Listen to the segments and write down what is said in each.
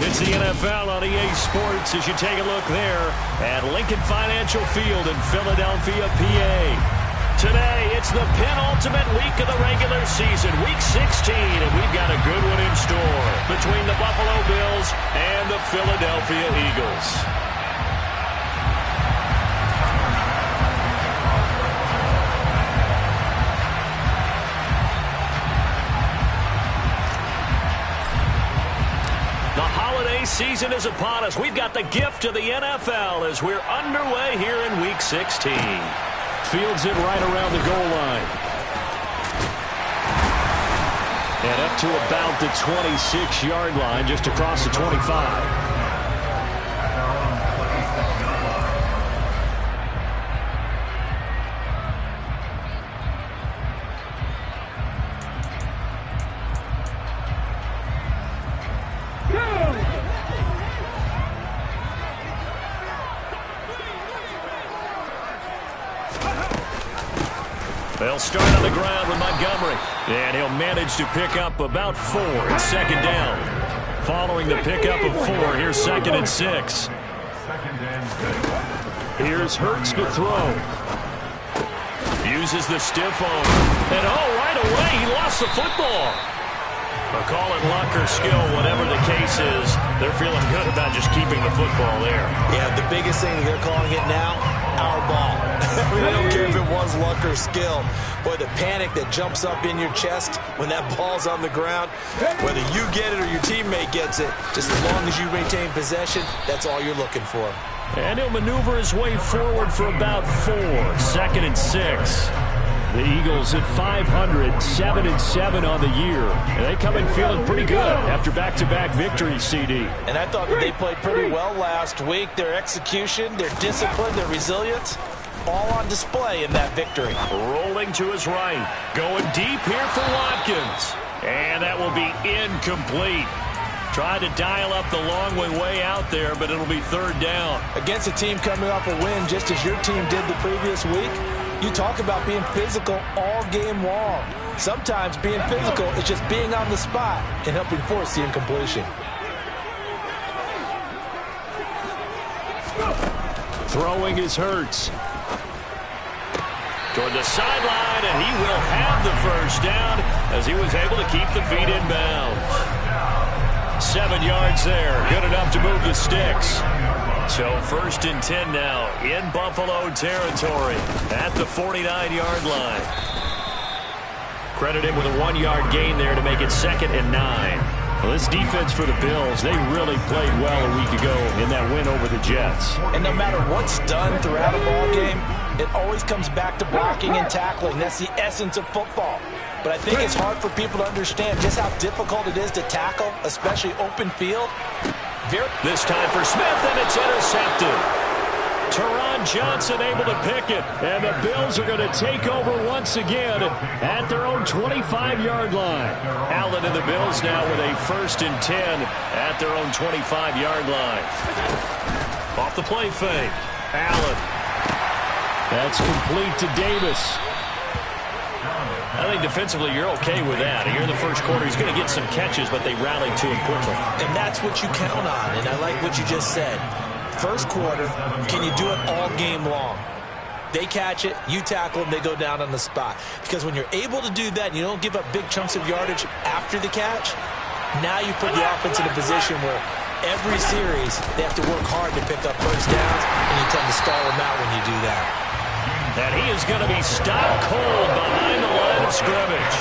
It's the NFL on EA Sports as you take a look there at Lincoln Financial Field in Philadelphia, PA. Today, it's the penultimate week of the regular season, Week 16, and we've got a good one in store between the Buffalo Bills and the Philadelphia Eagles. The holiday season is upon us. We've got the gift of the NFL as we're underway here in Week 16. Fields it right around the goal line. And up to about the 26-yard line, just across the 25. They'll start on the ground with Montgomery. And he'll manage to pick up about 4. It's second down. Following the pickup of 4, here's 2nd and 6. Here's Hurts to throw. Uses the stiff arm. And right away, he lost the football. But call it luck or skill, whatever the case is, they're feeling good about just keeping the football there. Yeah, the biggest thing they're calling it now, our ball. They don't care if it was luck or skill. Boy, the panic that jumps up in your chest when that ball's on the ground, whether you get it or your teammate gets it, just as long as you maintain possession, that's all you're looking for. And he'll maneuver his way forward for about 4. 2nd and 6. The Eagles at 500, 7-7 on the year. And they come in feeling pretty good after back-to-back victories, CD. And I thought that they played pretty well last week. Their execution, their discipline, their resilience, all on display in that victory. Rolling to his right. Going deep here for Watkins. And that will be incomplete. Tried to dial up the long way out there, but it'll be 3rd down. Against a team coming off a win just as your team did the previous week, you talk about being physical all game long. Sometimes being physical is just being on the spot and helping force the incompletion. Throwing is Hurts. Toward the sideline, and he will have the 1st down as he was able to keep the feet in bounds. 7 yards there, good enough to move the sticks. So 1st and 10 now in Buffalo territory at the 49-yard line. Credit him with a 1-yard gain there to make it 2nd and 9. Well, this defense for the Bills, they really played well a week ago in that win over the Jets. And no matter what's done throughout a ball game, it always comes back to blocking and tackling. That's the essence of football. But I think it's hard for people to understand just how difficult it is to tackle, especially open field. This time for Smith, and it's intercepted. Teron Johnson able to pick it, and the Bills are going to take over once again at their own 25-yard line. Allen and the Bills now with a 1st and 10 at their own 25-yard line. Off the play fake. Allen. That's complete to Davis. I think defensively you're okay with that. Here in the first quarter, he's going to get some catches, but they rallied to him quickly. And that's what you count on, and I like what you just said. First quarter, can you do it all game long? They catch it, you tackle them, they go down on the spot. Because when you're able to do that and you don't give up big chunks of yardage after the catch, now you put the offense in a position where every series they have to work hard to pick up 1st downs, and you tend to stall them out when you do that. And he is going to be stopped cold behind the line of scrimmage.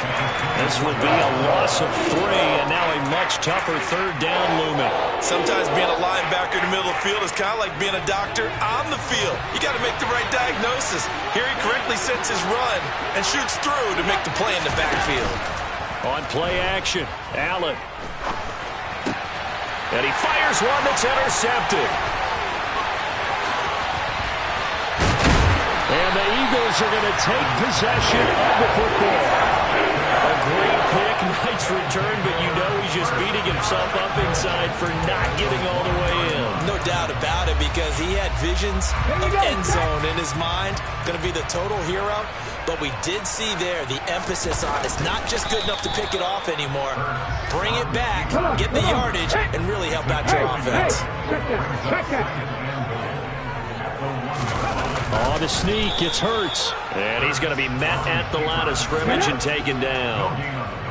This will be a loss of 3, and now a much tougher 3rd down looming. Sometimes being a linebacker in the middle of the field is kind of like being a doctor on the field. You got to make the right diagnosis. Here he correctly sets his run and shoots through to make the play in the backfield. On play action, Allen. And he fires one that's intercepted. And the Eagles are going to take possession of the football. A great pick. nice return, but you know he's just beating himself up inside for not getting all the way in. No doubt about it, because he had visions of end zone in his mind. Going to be the total hero. But we did see there the emphasis on it's not just good enough to pick it off anymore. Bring it back, get the yardage, and really help out your offense. Oh, the sneak. It's Hurts. And he's going to be met at the line of scrimmage and taken down.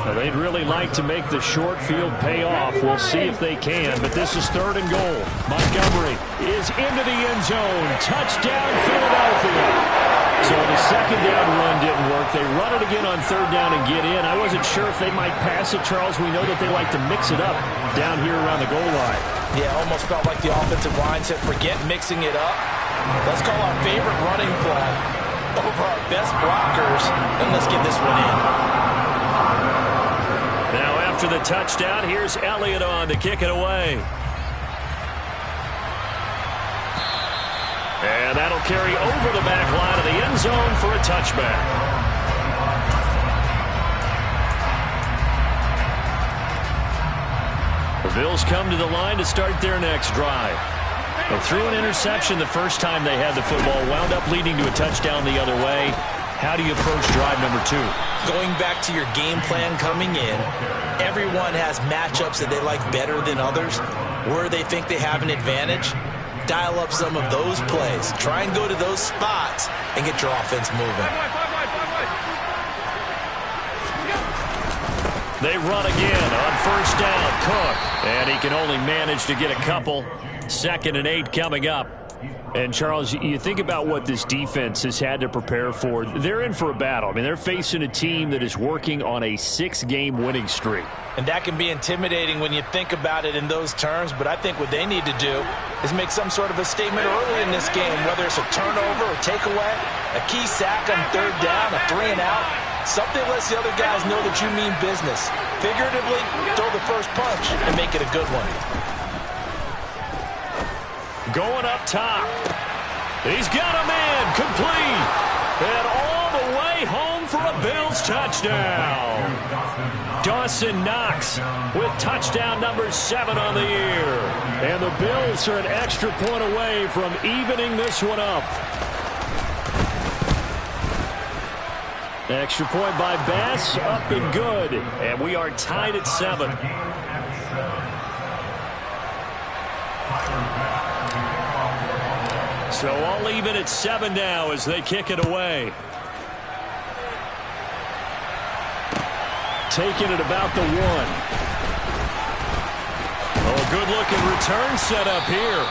Well, they'd really like to make the short field pay off. We'll see if they can, but this is 3rd and goal. Montgomery is into the end zone. Touchdown, Philadelphia. So the second down run didn't work. They run it again on 3rd down and get in. I wasn't sure if they might pass it, Charles. We know that they like to mix it up down here around the goal line. Yeah, almost felt like the offensive line said, forget mixing it up. Let's call our favorite running play over our best blockers, and let's get this one in. Now after the touchdown, here's Elliott on to kick it away. And that'll carry over the back line of the end zone for a touchback. The Bills come to the line to start their next drive. They threw an interception the first time they had the football, wound up leading to a touchdown the other way. How do you approach drive number 2? Going back to your game plan coming in, everyone has matchups that they like better than others, where they think they have an advantage. Dial up some of those plays. Try and go to those spots and get your offense moving. They run again on 1st down. Cook. And he can only manage to get a couple. 2nd and 8 coming up. And, Charles, you think about what this defense has had to prepare for. They're in for a battle. I mean, they're facing a team that is working on a 6-game winning streak. And that can be intimidating when you think about it in those terms. But I think what they need to do is make some sort of a statement early in this game, whether it's a turnover or takeaway, a key sack on 3rd down, a 3 and out. Something lets the other guys know that you mean business. Figuratively, throw the first punch and make it a good one. Going up top. He's got a man complete. And all the way home for a Bills touchdown. Dawson Knox with touchdown number 7 on the year. And the Bills are an extra point away from evening this one up. Extra point by Bass, up and good. And we are tied at 7. So all even at 7 now as they kick it away. Taking it about the 1. Oh, good-looking return set up here.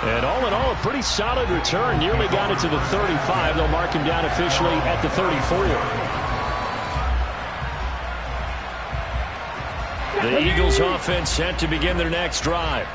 And all in all, a pretty solid return. Nearly got it to the 35. They'll mark him down officially at the 34. The Eagles offense set to begin their next drive.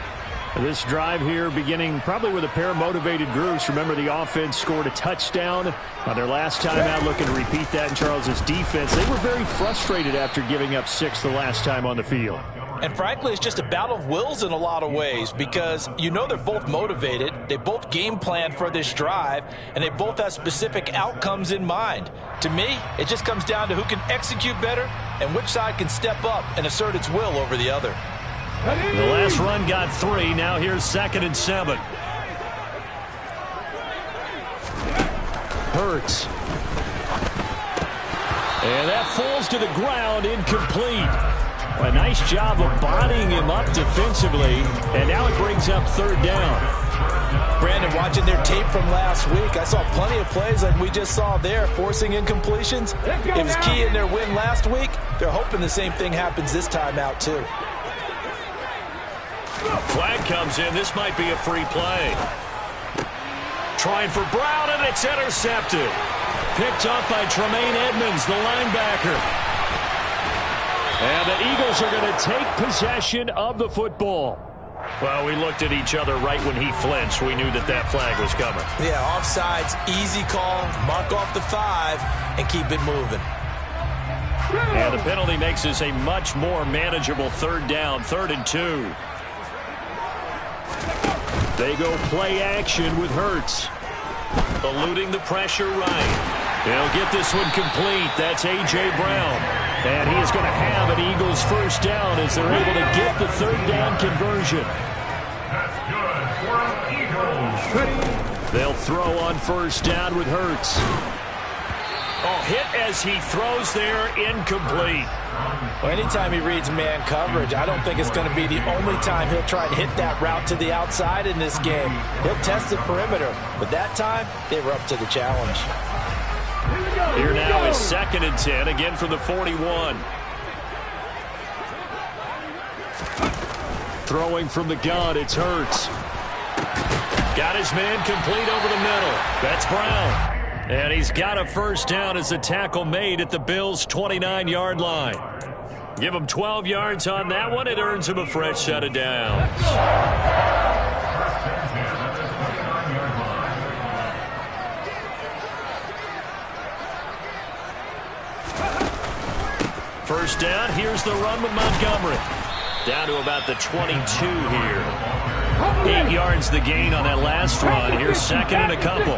This drive here beginning probably with a pair of motivated groups. Remember, the offense scored a touchdown on their last time out, looking to repeat that in Charles's defense. They were very frustrated after giving up 6 the last time on the field. And frankly, it's just a battle of wills in a lot of ways, because you know they're both motivated, they both game plan for this drive, and they both have specific outcomes in mind. To me, it just comes down to who can execute better and which side can step up and assert its will over the other. The last run got 3. Now here's 2nd and 7. Hurts. And that falls to the ground, incomplete. A nice job of bodying him up defensively, and now it brings up 3rd down. Brandon, watching their tape from last week, I saw plenty of plays like we just saw there, forcing incompletions. It was key in their win last week. They're hoping the same thing happens this time out, too. Flag comes in. This might be a free play. Trying for Brown, and it's intercepted. Picked up by Tremaine Edmonds, the linebacker. And the Eagles are going to take possession of the football. Well, we looked at each other right when he flinched. We knew that that flag was coming. Yeah, offsides, easy call. Mark off the 5 and keep it moving. And the penalty makes this a much more manageable 3rd down, 3rd and 2. They go play action with Hurts. Eluding the pressure right. They'll get this one complete. That's A.J. Brown. And he is going to have an Eagles first down as they're able to get the third down conversion. That's good for Eagles. They'll throw on first down with Hurts. Oh, hit as he throws there, incomplete. Well, anytime he reads man coverage, I don't think it's going to be the only time he'll try to hit that route to the outside in this game. He'll test the perimeter, but that time, they were up to the challenge. Here now is 2nd and 10, again from the 41. Throwing from the gun, it's Hurts. Got his man complete over the middle. That's Brown. And he's got a first down as the tackle made at the Bills' 29-yard line. Give him 12 yards on that one. It earns him a fresh set of downs. First down, here's the run with Montgomery. Down to about the 22 here. 8 yards the gain on that last run. Here's 2nd and a couple.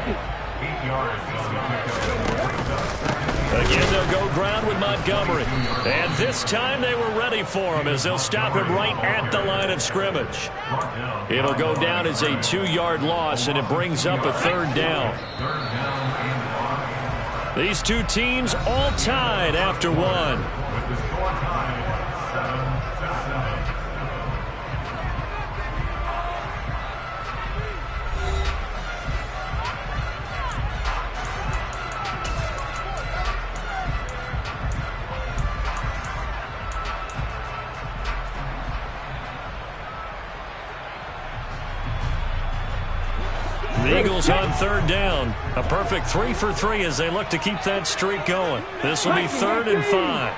Again, they'll go ground with Montgomery. And this time they were ready for him as they'll stop him right at the line of scrimmage. It'll go down as a 2-yard loss, and it brings up a third down. These two teams all tied after one. The Eagles on third down. A perfect 3 for 3 as they look to keep that streak going. This will be 3rd and 5.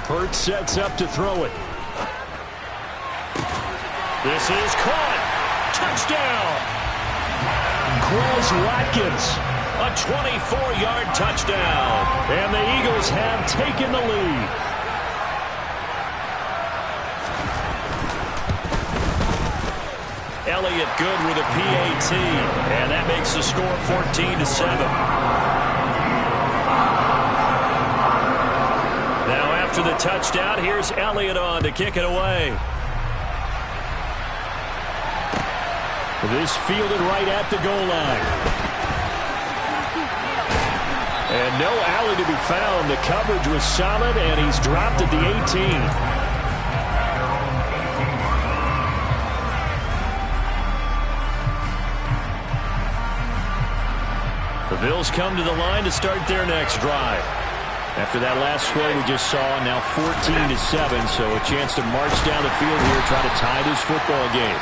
Hurts sets up to throw it. This is caught. Touchdown. Quez Watkins. A 24-yard touchdown. And the Eagles have taken the lead. Elliott good with a PAT, and that makes the score 14-7. Now after the touchdown, here's Elliott on to kick it away. This fielded right at the goal line. And no alley to be found. The coverage was solid, and he's dropped at the 18. The Bills come to the line to start their next drive. After that last score we just saw, now 14-7, so a chance to march down the field here, try to tie this football game.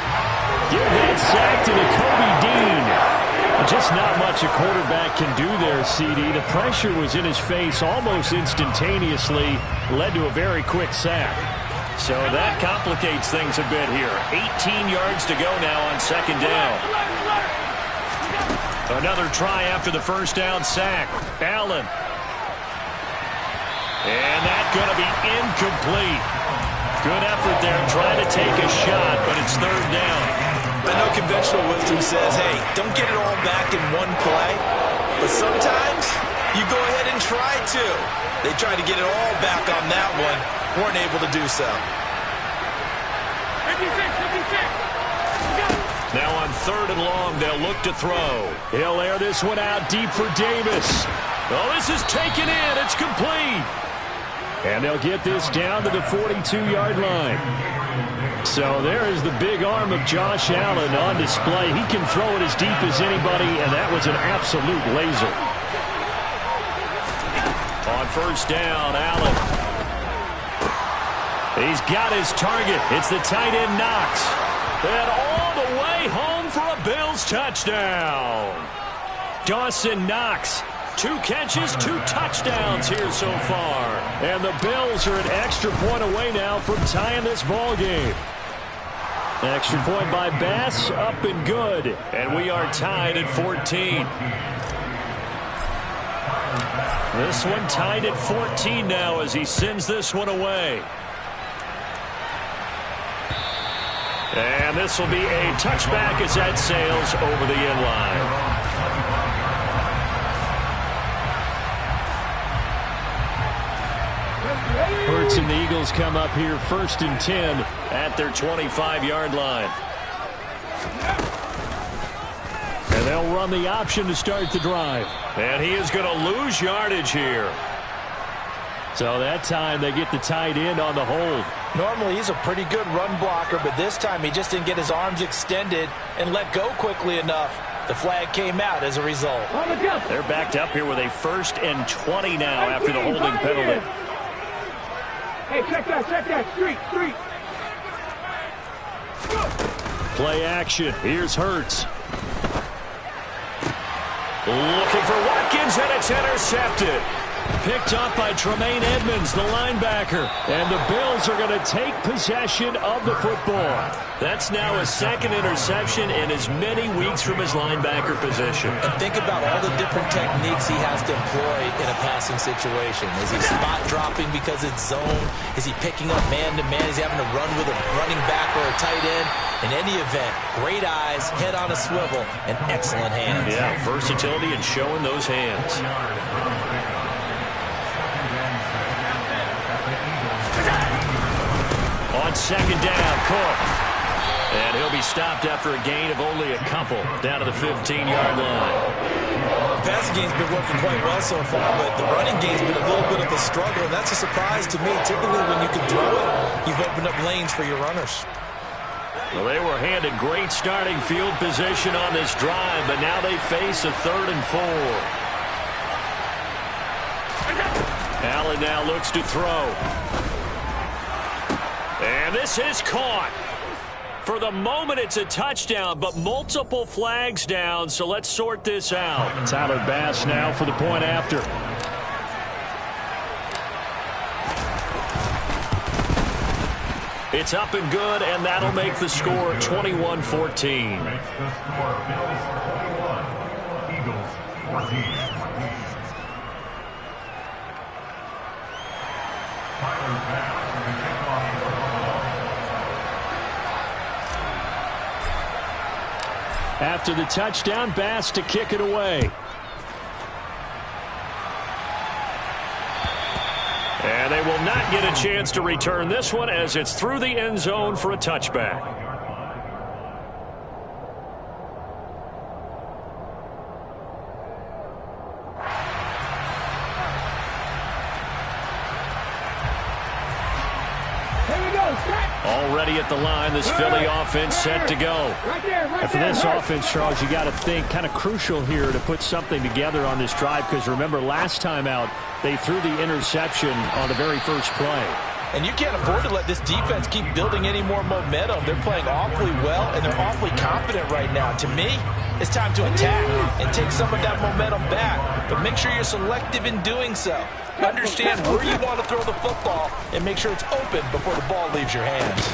Give that sack to Nakobe Dean. Just not much a quarterback can do there, CD. The pressure was in his face almost instantaneously, led to a very quick sack. So that complicates things a bit here. 18 yards to go now on 2nd down. Another try after the first down sack. Allen. And that's going to be incomplete. Good effort there trying to take a shot, but it's 3rd down. I know conventional wisdom says, hey, don't get it all back in one play. But sometimes you go ahead and try to. They tried to get it all back on that one. Weren't able to do so. Now on 3rd and long, they'll look to throw. He'll air this one out deep for Davis. Oh, this is taken in. It's complete. And they'll get this down to the 42-yard line. So there is the big arm of Josh Allen on display. He can throw it as deep as anybody, and that was an absolute laser. On first down, Allen. He's got his target. It's the tight end Knox. And all the way home for a Bills touchdown. Dawson Knox. 2 catches, 2 touchdowns here so far. And the Bills are an extra point away now from tying this ball game. Extra point by Bass, up and good. And we are tied at 14. This one tied at 14 now as he sends this one away. And this will be a touchback as that sails over the end line. points, and the Eagles come up here 1st and 10 at their 25-yard line. And they'll run the option to start the drive. And he is going to lose yardage here. So that time they get the tight end on the hold. Normally he's a pretty good run blocker, but this time he just didn't get his arms extended and let go quickly enough. The flag came out as a result. They're backed up here with a 1st and 20 now after the holding penalty. Hey, check that, street. Play action. Here's Hurts. Looking for Watkins, and it's intercepted. Picked up by Tremaine Edmonds, the linebacker. And the Bills are going to take possession of the football. That's now his 2nd interception in as many weeks from his linebacker position. And think about all the different techniques he has to employ in a passing situation. Is he spot dropping because it's zone? Is he picking up man-to-man? Is he having to run with a running back or a tight end? In any event, great eyes, head on a swivel, and excellent hands. Yeah, versatility and showing those hands. On 2nd down, Cook. And he'll be stopped after a gain of only a couple down to the 15-yard line. The passing game's been working quite well so far, but the running game's been a little bit of a struggle, and that's a surprise to me. Typically, when you can throw it, you've opened up lanes for your runners. Well, they were handed great starting field position on this drive, but now they face a 3rd and 4. Allen now looks to throw. And this is caught. For the moment, it's a touchdown, but multiple flags down, so let's sort this out. Tyler Bass now for the point after. It's up and good, and that'll make the score 21-14. After the touchdown, Bass to kick it away. And they will not get a chance to return this one as it's through the end zone for a touchback. Already at the line, this Philly offense set to go. And for this offense, Charles, you got to think kind of crucial here to put something together on this drive, because remember last time out they threw the interception on the very first play. And you can't afford to let this defense keep building any more momentum. They're playing awfully well, and they're awfully confident right now. To me, it's time to attack and take some of that momentum back. But make sure you're selective in doing so. Understand where you want to throw the football and make sure it's open before the ball leaves your hands.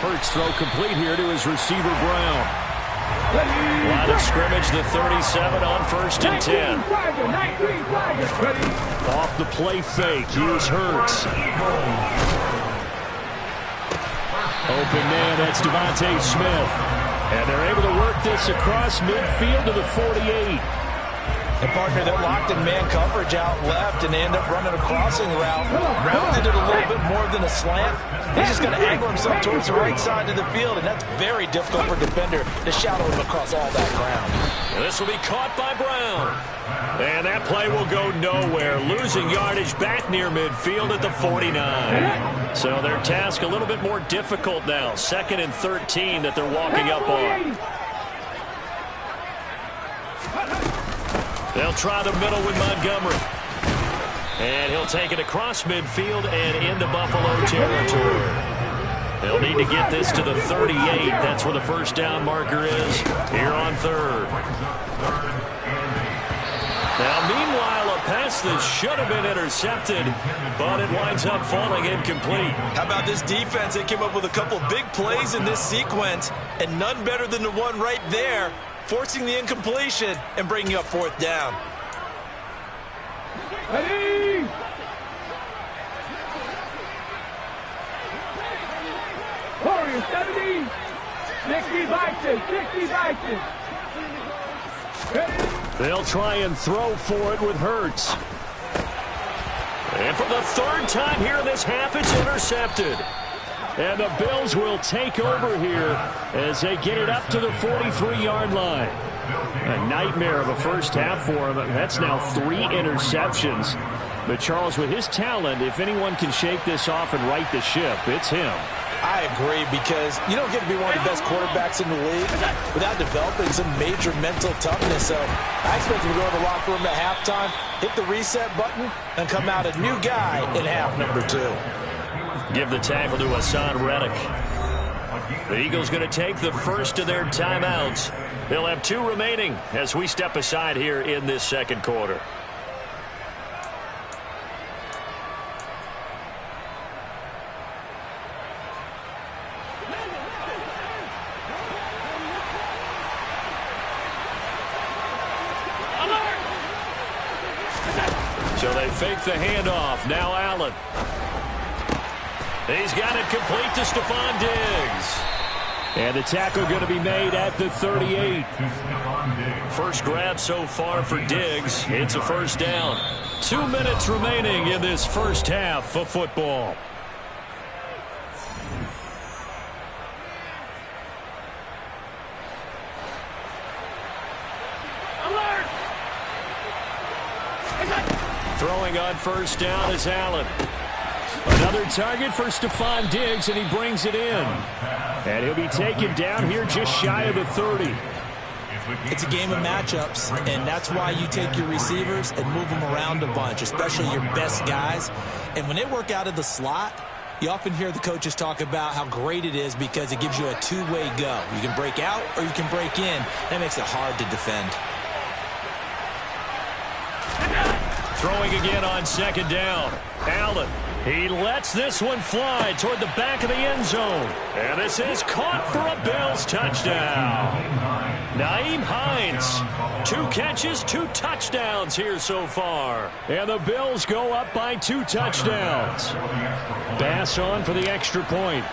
Hurts throw complete here to his receiver, Brown. Line of scrimmage, the 37 on 1st and 10. Off the play fake, here's Hurts. Open man, that's Devontae Smith. And they're able to work this across midfield to the 48. And, partner, they're locked in man coverage out left, and they end up running a crossing route. Rounded it a little bit more than a slant. He's just going to angle himself towards the right side of the field, and that's very difficult for a defender to shadow him across all that ground. And this will be caught by Brown. And that play will go nowhere, losing yardage back near midfield at the 49. So their task a little bit more difficult now. 2nd and 13 that they're walking up on. They'll try the middle with Montgomery. And he'll take it across midfield and into Buffalo territory. They'll need to get this to the 38. That's where the first down marker is here on 3rd. Now, meanwhile, a pass that should have been intercepted, but it winds up falling incomplete. How about this defense? They came up with a couple big plays in this sequence, and none better than the one right there, forcing the incompletion and bringing up 4th down. Ready? Warriors 70. 60 Vikings. 60 Vikings. Ready? They'll try and throw for it with Hurts. And for the third time here in this half, it's intercepted. And the Bills will take over here as they get it up to the 43-yard line. A nightmare of a first half for him. That's now 3 interceptions. But Charles, with his talent, if anyone can shake this off and right the ship, it's him. I agree, because you don't get to be one of the best quarterbacks in the league without developing some major mental toughness. So I expect him to go to the locker room at halftime, hit the reset button, and come out a new guy in half number 2. Give the tackle to Hassan Reddick. The Eagles going to take the first of their timeouts. They'll have 2 remaining as we step aside here in this second quarter. So they fake the handoff. Now Allen. He's got it complete to Stephon Diggs. And the tackle going to be made at the 38. First grab so far for Diggs. It's a first down. 2 minutes remaining in this first half of football. Throwing on first down is Allen. Another target for Stephon Diggs, and he brings it in. And he'll be taken down here just shy of the 30. It's a game of matchups, and that's why you take your receivers and move them around a bunch, especially your best guys. And when they work out of the slot, you often hear the coaches talk about how great it is because it gives you a two-way go. You can break out or you can break in. That makes it hard to defend. Throwing again on second down. Allen. He lets this one fly toward the back of the end zone. And this is caught for a Bills touchdown. Nyheim Hines. 2 catches, 2 touchdowns here so far. And the Bills go up by 2 touchdowns. Bass on for the extra point.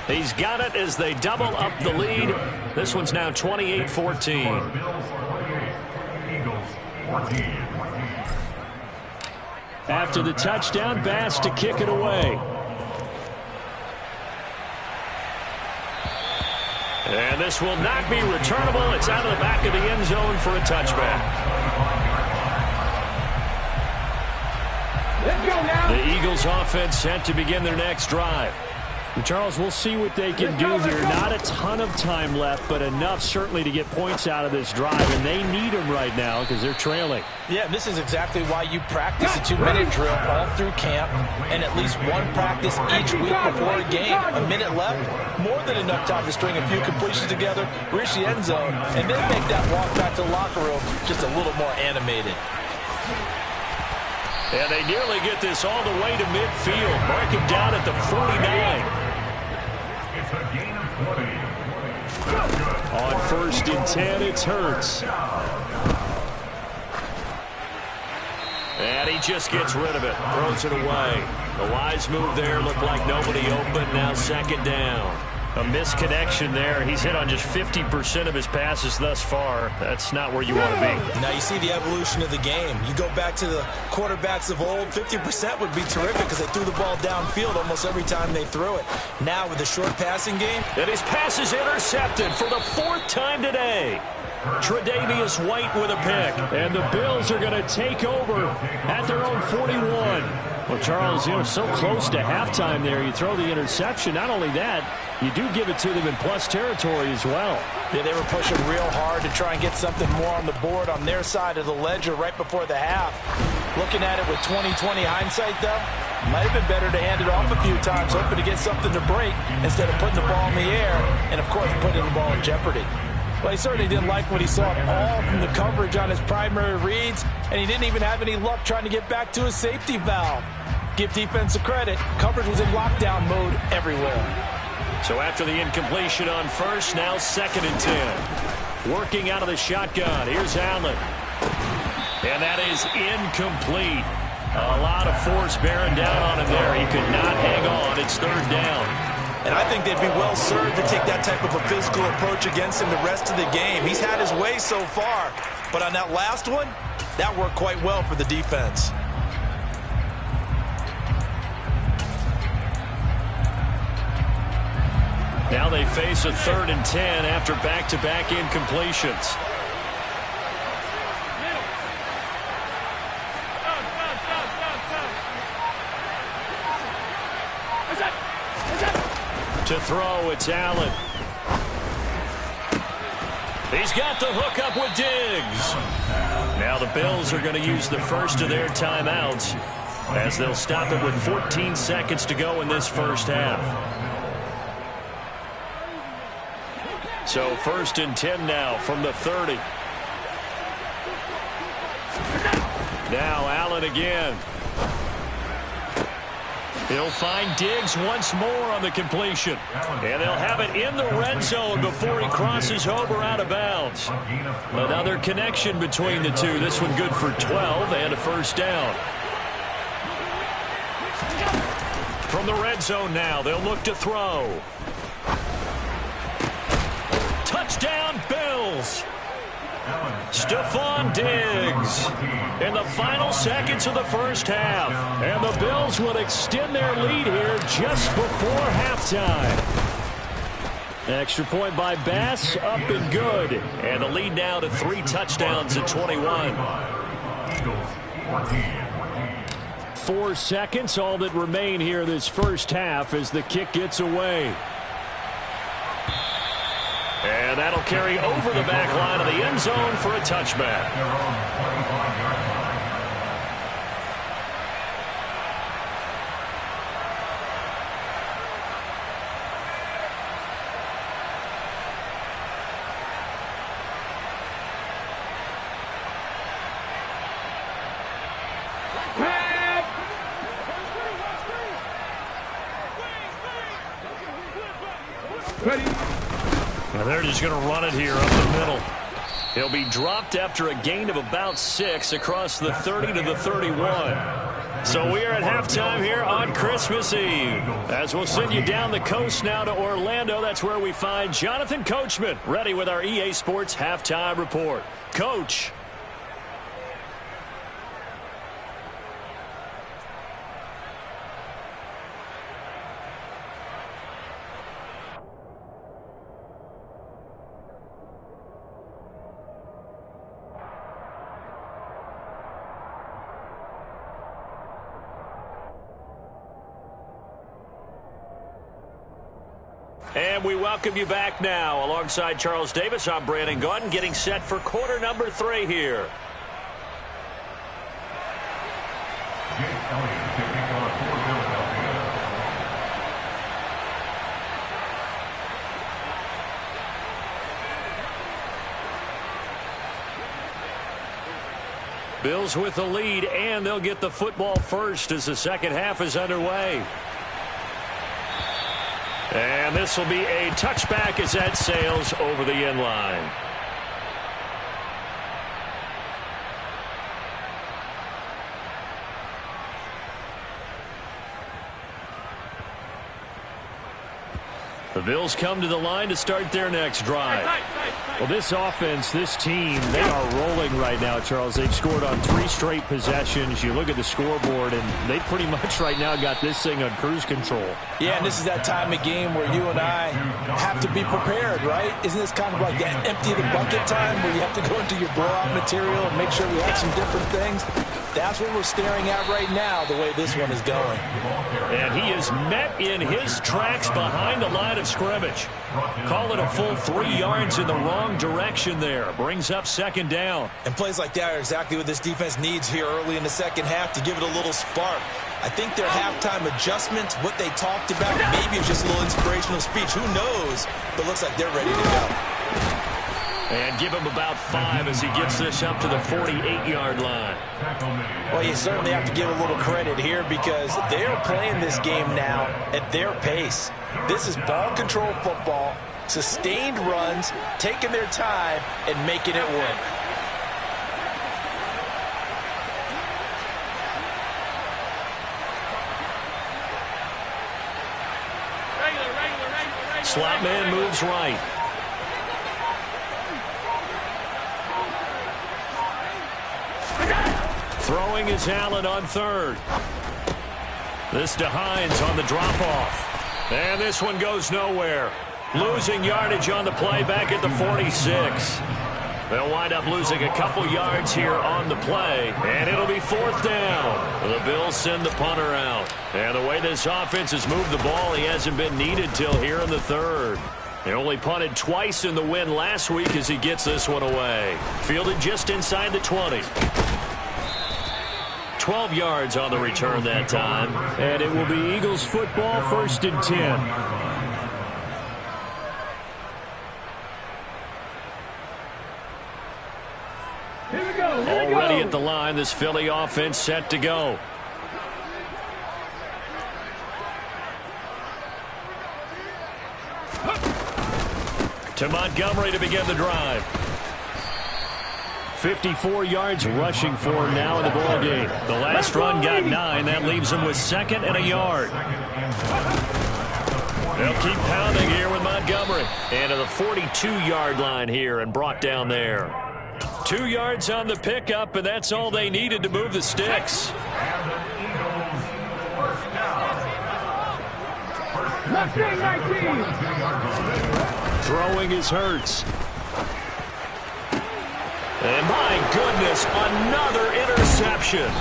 He's got it as they double up the lead. This one's now 28-14. After the touchdown, Bass to kick it away. And this will not be returnable. It's out of the back of the end zone for a touchback. Let's go now. The Eagles offense set to begin their next drive. And Charles, we'll see what they can do here. Not a ton of time left, but enough certainly to get points out of this drive, and they need them right now because they're trailing. Yeah, this is exactly why you practice a 2-minute drill all through camp and at least one practice each week before a game. A minute left, more than enough time to string a few completions together, reach the end zone, and then make that walk back to the locker room just a little more animated. And they nearly get this all the way to midfield. Break him down at the 49. On 1st and 10, it's Hurts. And he just gets rid of it. Throws it away. The wise move there. Looked like nobody open. Now second down. A misconnection there. He's hit on just 50% of his passes thus far. That's not where you want to be. Now you see the evolution of the game. You go back to the quarterbacks of old, 50% would be terrific because they threw the ball downfield almost every time they threw it. Now with the short passing game. And his pass is intercepted for the 4th time today. Tre'Davious White with a pick. And the Bills are going to take over at their own 41. Well, Charles, so close to halftime there. You throw the interception. Not only that, you do give it to them in plus territory as well. Yeah, they were pushing real hard to try and get something more on the board on their side of the ledger right before the half. Looking at it with 20/20 hindsight, though, might have been better to hand it off a few times, hoping to get something to break instead of putting the ball in the air and, of course, putting the ball in jeopardy. Well, he certainly didn't like what he saw all from the coverage on his primary reads, and he didn't even have any luck trying to get back to his safety valve. Give defense a credit. Coverage was in lockdown mode everywhere. So after the incompletion on first, now 2nd and 10. Working out of the shotgun. Here's Allen. And that is incomplete. A lot of force bearing down on him there. He could not hang on. It's 3rd down. And I think they'd be well served to take that type of a physical approach against him the rest of the game. He's had his way so far, but on that last one, that worked quite well for the defense. Now they face a 3rd and 10 after back-to-back incompletions. To throw, it's Allen. He's got the hook up with Diggs. Now the Bills are going to use the first of their timeouts as they'll stop it with 14 seconds to go in this first half. So 1st and 10 now from the 30. Now Allen again. He'll find Diggs once more on the completion. And they'll have it in the red zone before he crosses over out of bounds. Another connection between the two. This one good for 12 and a first down. From the red zone now, they'll look to throw. Touchdown, Bills. Stephon Diggs in the final seconds of the first half. And the Bills will extend their lead here just before halftime. Extra point by Bass, up and good. And the lead now to 3 touchdowns at 21. 4 seconds, all that remain here this first half as the kick gets away. And that'll carry over the back line of the end zone for a touchback. Ready? Now they're just going to run it here up the middle. He'll be dropped after a gain of about 6 across the 30 to the 31. So we are at halftime here on Christmas Eve. As we'll send you down the coast now to Orlando, that's where we find Jonathan Coachman ready with our EA Sports Halftime Report. Coach. And we welcome you back now. Alongside Charles Davis, I'm Brandon Gaudin, getting set for quarter number 3 here. Bills with the lead, and they'll get the football first as the second half is underway. And this will be a touchback as that sails over the end line. The Bills come to the line to start their next drive. Well, this offense, this team, they are rolling right now, Charles. They've scored on 3 straight possessions. You look at the scoreboard, and they pretty much right now got this thing on cruise control. Yeah, and this is that time of game where you and I have to be prepared, right? Isn't this kind of like that empty the bucket time where you have to go into your blowout material and make sure we have some different things? That's what we're staring at right now, the way this one is going. And he is met in his tracks behind the line of scrimmage. Call it a full 3 yards in the wrong direction there. Brings up second down. And plays like that are exactly what this defense needs here early in the second half to give it a little spark. I think their halftime adjustments, what they talked about, maybe it's just a little inspirational speech. Who knows? But looks like they're ready to go. And give him about 5 as he gets this up to the 48-yard line. Well, you certainly have to give a little credit here because they're playing this game now at their pace. This is ball control football, sustained runs, taking their time, and making it work. Regular. Slot man moves right. Throwing is Allen on third. This to Hines on the drop-off. And this one goes nowhere. Losing yardage on the play back at the 46. They'll wind up losing a couple yards here on the play, and it'll be fourth down. The Bills send the punter out. And the way this offense has moved the ball, he hasn't been needed till here in the third. He only punted twice in the win last week as he gets this one away. Fielded just inside the 20. 12 yards on the return that time. And it will be Eagles football, 1st and 10. Already at the line, this Philly offense set to go. To Montgomery to begin the drive. 54 yards rushing for him now in the ball game. The last run got 9. That leaves him with 2nd and a yard. They'll keep pounding here with Montgomery. And to the 42-yard line here and brought down there. 2 yards on the pickup, and that's all they needed to move the sticks. Throwing is Hurts. And my goodness, another interception.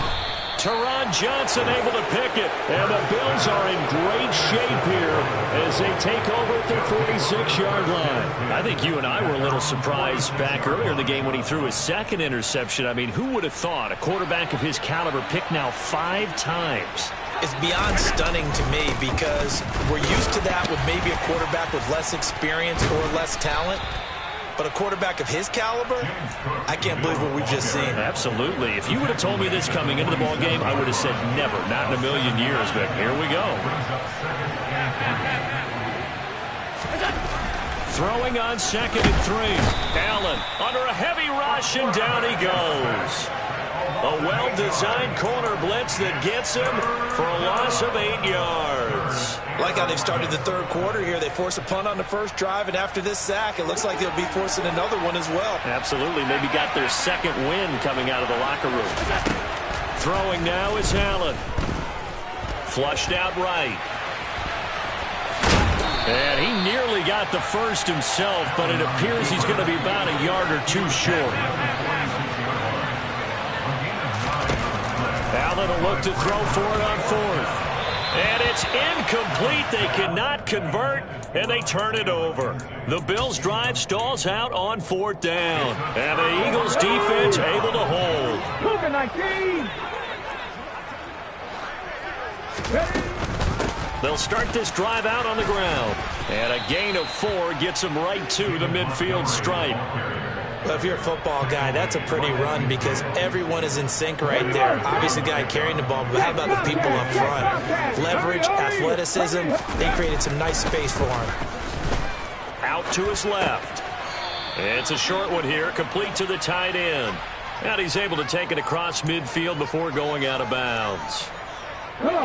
Teron Johnson able to pick it. And the Bills are in great shape here as they take over at their 46-yard line. I think you and I were a little surprised back earlier in the game when he threw his 2nd interception. I mean, who would have thought a quarterback of his caliber picked now 5 times? It's beyond stunning to me because we're used to that with maybe a quarterback with less experience or less talent. But a quarterback of his caliber, I can't believe what we've just seen. Absolutely. If you would have told me this coming into the ball game, I would have said never, not in a million years. But here we go. Throwing on 2nd and 3. Allen under a heavy rush, and down he goes. A well-designed corner blitz that gets him for a loss of 8 yards. Like how they've started the third quarter here. They force a punt on the first drive, and after this sack, it looks like they'll be forcing another one as well. Absolutely. Maybe got their 2nd win coming out of the locker room. Throwing now is Allen. Flushed out right. And he nearly got the first himself, but it appears he's going to be about a yard or 2 short. Allen will look to throw for it on 4th. And it's incomplete. They cannot convert, and they turn it over. The Bills' drive stalls out on 4th down. And the Eagles' defense able to hold. Moving 19. They'll start this drive out on the ground. And a gain of 4 gets them right to the midfield stripe. Well, if you're a football guy, that's a pretty run because everyone is in sync right there. Obviously, the guy carrying the ball, but how about the people up front? Leverage, athleticism, they created some nice space for him. Out to his left. It's a short one here, complete to the tight end. And he's able to take it across midfield before going out of bounds.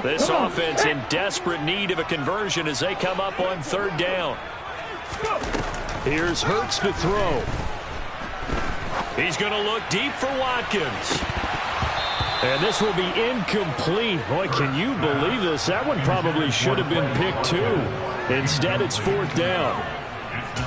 This offense in desperate need of a conversion as they come up on 3rd down. Here's Hurts to throw. He's going to look deep for Watkins. And this will be incomplete. Boy, can you believe this? That one probably should have been picked too. Instead, it's 4th down.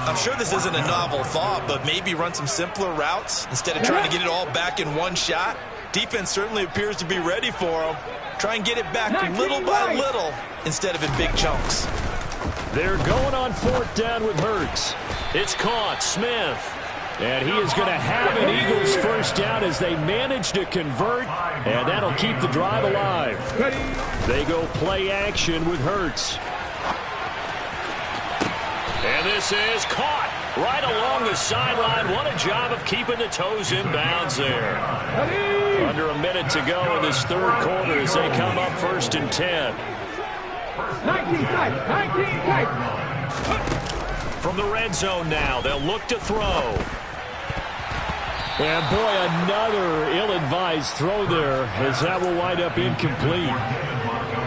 I'm sure this isn't a novel thought, but maybe run some simpler routes instead of trying to get it all back in one shot. Defense certainly appears to be ready for him. Try and get it back little by little instead of in big chunks. They're going on 4th down with Hurts. It's caught. Smith. And he is going to have an Eagles 1st down as they manage to convert, and that'll keep the drive alive. They go play action with Hurts. And this is caught right along the sideline. What a job of keeping the toes in bounds there. Under a minute to go in this 3rd quarter as they come up 1st and 10. 19 tight. From the red zone now, they'll look to throw. And boy, another ill-advised throw there as that will wind up incomplete.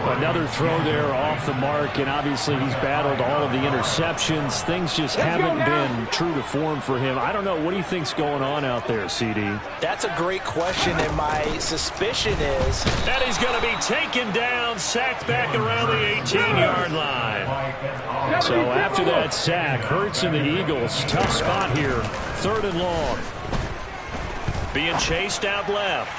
Another throw there off the mark, and obviously he's battled all of the interceptions. Things just haven't been true to form for him. I don't know. What do you think's going on out there, CD? That's a great question, and my suspicion is... And he's going to be taken down, sacked back around the 18-yard line. So after that sack, Hurts and the Eagles, tough spot here. 3rd and long. Being chased out left.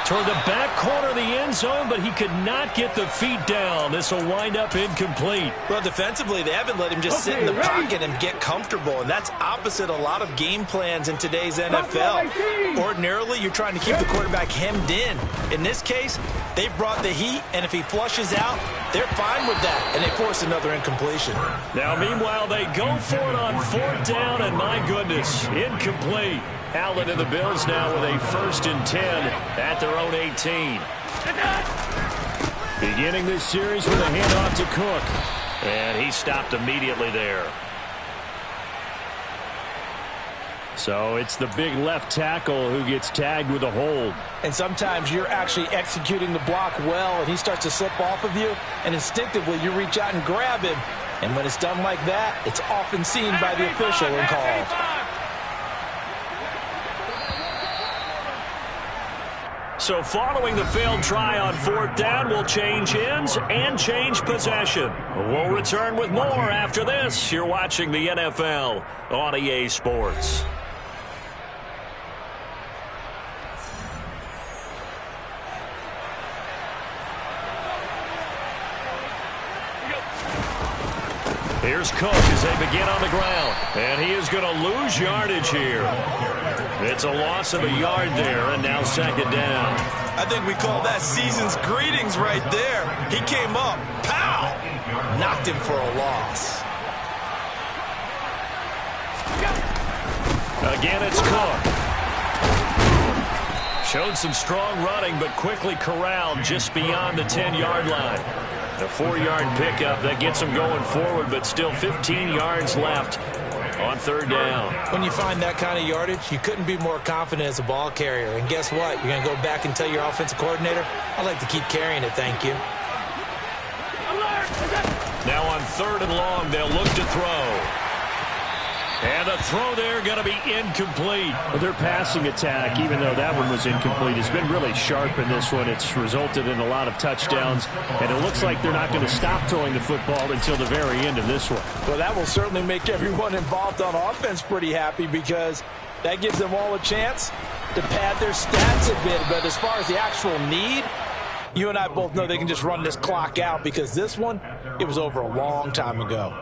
Toward the back corner of the end zone, but he could not get the feet down. This will wind up incomplete. Well, defensively, they haven't let him just sit in the pocket and get comfortable, and that's opposite a lot of game plans in today's NFL. Ordinarily, you're trying to keep the quarterback hemmed in. In this case, they brought the heat, and if he flushes out, they're fine with that, and they force another incompletion. Now, meanwhile, they go for it on 4th down, and my goodness, incomplete. Allen and the Bills now with a 1st and 10 at their own 18. Beginning this series with a handoff to Cook. And he stopped immediately there. So it's the big left tackle who gets tagged with a hold. And sometimes you're actually executing the block well, and he starts to slip off of you, and instinctively you reach out and grab him. And when it's done like that, it's often seen by the official and called. So following the failed try on 4th down, we'll change ends and change possession. We'll return with more after this. You're watching the NFL on EA Sports. Here's Cook as they begin on the ground. And he is going to lose yardage here. It's a loss of a yard there, and now 2nd down. I think we call that season's greetings right there. He came up, pow! Knocked him for a loss. Again, it's Cook. Showed some strong running, but quickly corralled just beyond the 10-yard line. A 4-yard pickup that gets him going forward, but still 15 yards left on 3rd down. When you find that kind of yardage, you couldn't be more confident as a ball carrier. And guess what? You're going to go back and tell your offensive coordinator, I'd like to keep carrying it, thank you. Now on 3rd and long, they'll look to throw. And the throw there going to be incomplete. Well, their passing attack, even though that one was incomplete, has been really sharp in this one. It's resulted in a lot of touchdowns, and it looks like they're not going to stop throwing the football until the very end of this one. Well, that will certainly make everyone involved on offense pretty happy, because that gives them all a chance to pad their stats a bit. But as far as the actual need, you and I both know they can just run this clock out, because this one, it was over a long time ago.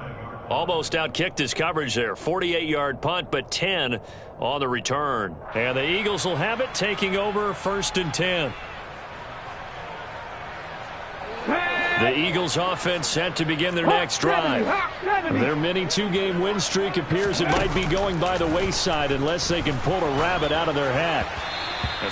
Almost outkicked his coverage there. 48-yard punt, but 10 on the return. And the Eagles will have it, taking over 1st and 10. The Eagles offense set to begin their next drive. Their mini 2-game win streak appears it might be going by the wayside unless they can pull a rabbit out of their hat.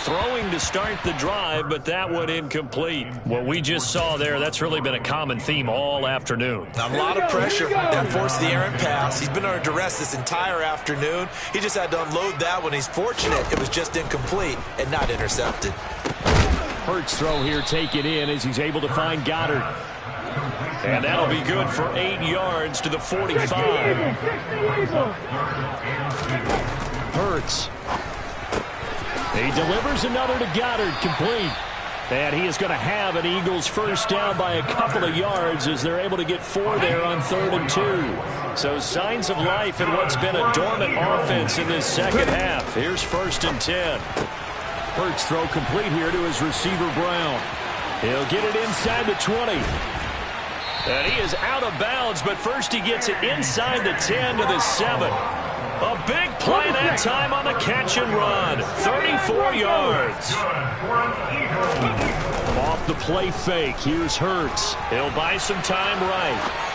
Throwing to start the drive, but that one incomplete. What we just saw there, that's really been a common theme all afternoon. A lot of pressure. That forced the errant pass. He's been under duress this entire afternoon. He just had to unload that one. He's fortunate it was just incomplete and not intercepted. Hurts throw here taken in as he's able to find Goddard. And that'll be good for 8 yards to the 45. Hurts. He delivers another to Goddard, complete. And he is going to have an Eagles 1st down by a couple of yards as they're able to get 4 there on 3rd and 2. So signs of life in what's been a dormant offense in this second half. Here's 1st and 10. Hurts throw complete here to his receiver, Brown. He'll get it inside the 20. And he is out of bounds, but first he gets it inside the 10 to the 7. A big play that time on the catch and run. 34 yards. Off the play fake, here's Hurts. He'll buy some time right.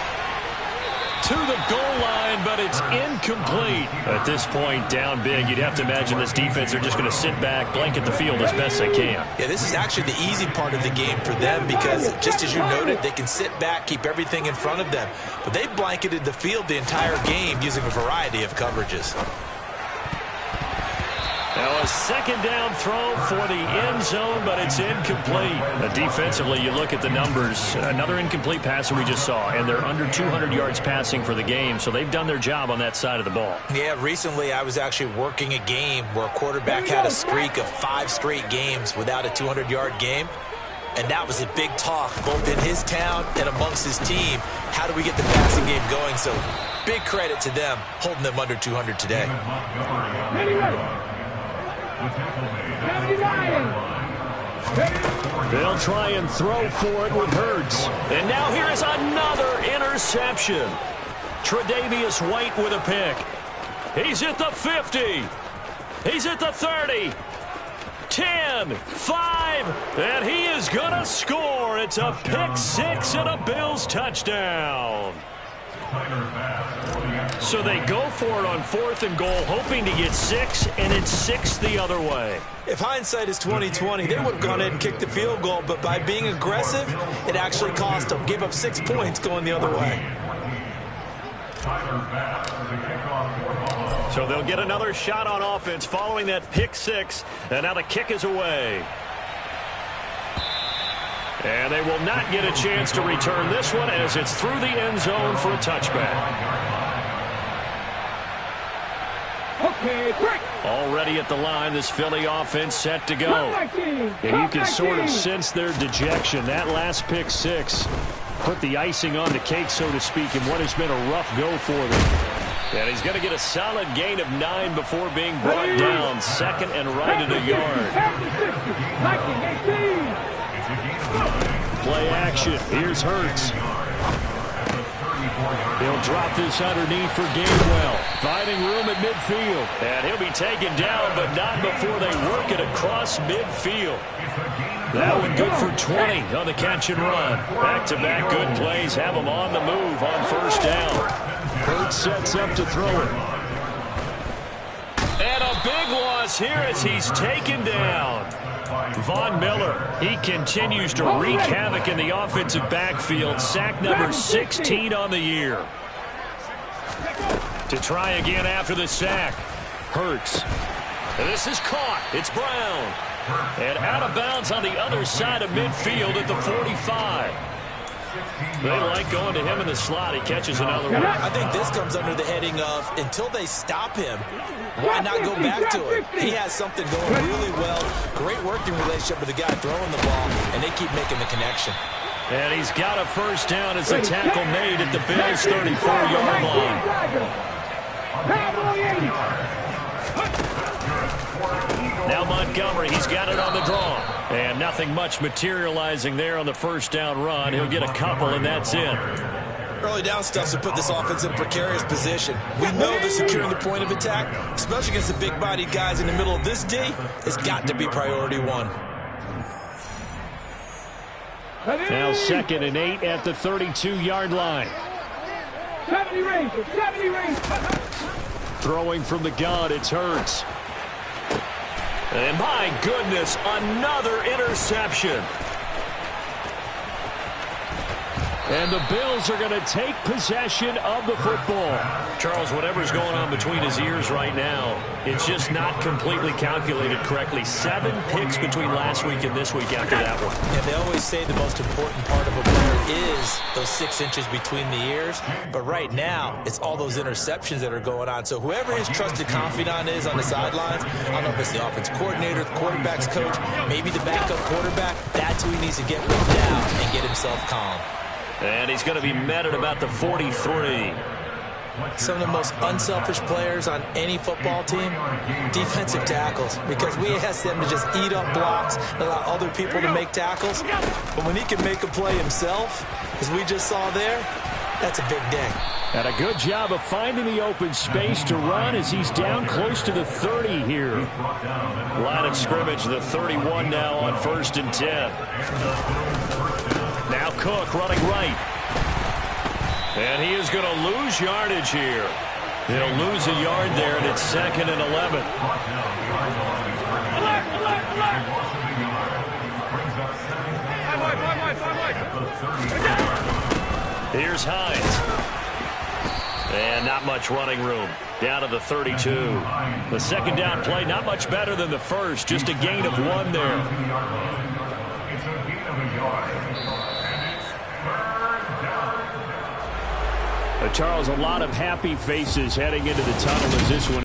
To the goal line, but it's incomplete. At this point, down big, you'd have to imagine this defense are just going to sit back, blanket the field as best they can. Yeah, this is actually the easy part of the game for them, because just as you noted, they can sit back, keep everything in front of them. But they blanketed the field the entire game using a variety of coverages. Now a second down throw for the end zone, but it's incomplete. Defensively, you look at the numbers. Another incomplete pass that we just saw, and they're under 200 yards passing for the game, so they've done their job on that side of the ball. Yeah, recently I was actually working a game where a quarterback had a streak of 5 straight games without a 200-yard game. And that was a big talk, both in his town and amongst his team. How do we get the passing game going? So big credit to them, holding them under 200 today. They'll try and throw for it with Hurts. And now here is another interception. Tre'Davious White with a pick. He's at the 50. He's at the 30. 10, 5, and he is going to score. It's a pick 6 and a Bills touchdown. So they go for it on 4th and goal, hoping to get 6, and it's 6 the other way. If hindsight is 20/20, they would have gone ahead and kicked the field goal, but by being aggressive, it actually cost them. Gave up 6 points going the other way. So they'll get another shot on offense following that pick 6, and now the kick is away. And they will not get a chance to return this one as it's through the end zone for a touchback. Okay, quick. Already at the line, this Philly offense set to go. And you can sort of sense their dejection. That last pick 6 put the icing on the cake, so to speak, in what has been a rough go for them. And he's going to get a solid gain of 9 before being brought down. 2nd and right at a yard. Play action. Here's Hurts. He'll drop this underneath for Gainwell. Finding room at midfield. And he'll be taken down, but not before they work it across midfield. That one good for 20 on the catch and run. Back-to-back good plays have them on the move on 1st down. Hurts sets up to throw it. And a big loss here as he's taken down. Von Miller, he continues to wreak havoc in the offensive backfield. Sack number 16 on the year. To try again after the sack. Hurts. And this is caught. It's Brown. And out of bounds on the other side of midfield at the 45. They like going to him in the slot. He catches another one. I think this comes under the heading of, until they stop him, why not go back to him? He has something going really well. Great working relationship with the guy throwing the ball, and they keep making the connection. And he's got a 1st down as a tackle made at the Bills' 34-yard line. Now Montgomery, he's got it on the draw. And nothing much materializing there on the 1st down run. He'll get a couple, and that's it. Early down stuff to put this offense in a precarious position. We know that securing the point of attack, especially against the big-bodied guys in the middle of this D, has got to be priority 1. Now 2nd and 8 at the 32-yard line. 70 range. Throwing from the gun, it's Hurts. And my goodness, another interception. And the Bills are going to take possession of the football. Charles, whatever's going on between his ears right now, it's just not completely calculated correctly. 7 picks between last week and this week after that one. And they always say the most important part of a player is those 6 inches between the ears. But right now, it's all those interceptions that are going on. So whoever his trusted confidant is on the sidelines, I don't know if it's the offense coordinator, the quarterback's coach, maybe the backup quarterback, that's who he needs to get with down and get himself calm. And he's going to be met at about the 43. Some of the most unselfish players on any football team, defensive tackles, because we ask them to just eat up blocks and allow other people to make tackles. But when he can make a play himself, as we just saw there, that's a big day. And a good job of finding the open space to run as he's down close to the 30 here. Line of scrimmage, the 31 now on 1st and 10. Now Cook running right. And he is going to lose yardage here. He'll lose a yard there, and it's 2nd and 11. Here's Hines. And not much running room. Down to the 32. The second down play, not much better than the first. Just a gain of 1 there. Charles, a lot of happy faces heading into the tunnel as this one